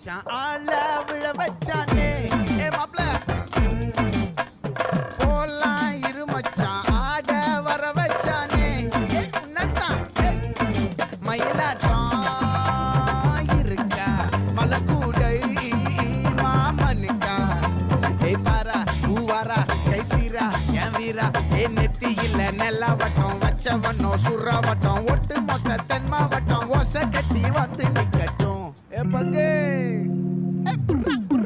மச்சான் ஆள விழ வச்சானே ஏ மாப்ள போலாம் இரு மச்சான் ஆட வர வச்சானே உன்னத்தான் மயிலாட்டம் இருக்கா மலக்கூடை மாமனுக்கா ஏய் பாரா ஊவாரா கைசீரா என் வீரா ஏ நெத்தி இல்ல நெல்லா வட்டம் வச்சவனோ சுறா வட்டம் ஒட்டு மொத்த தென் மாவட்டம் ஓசை கட்டி வந்து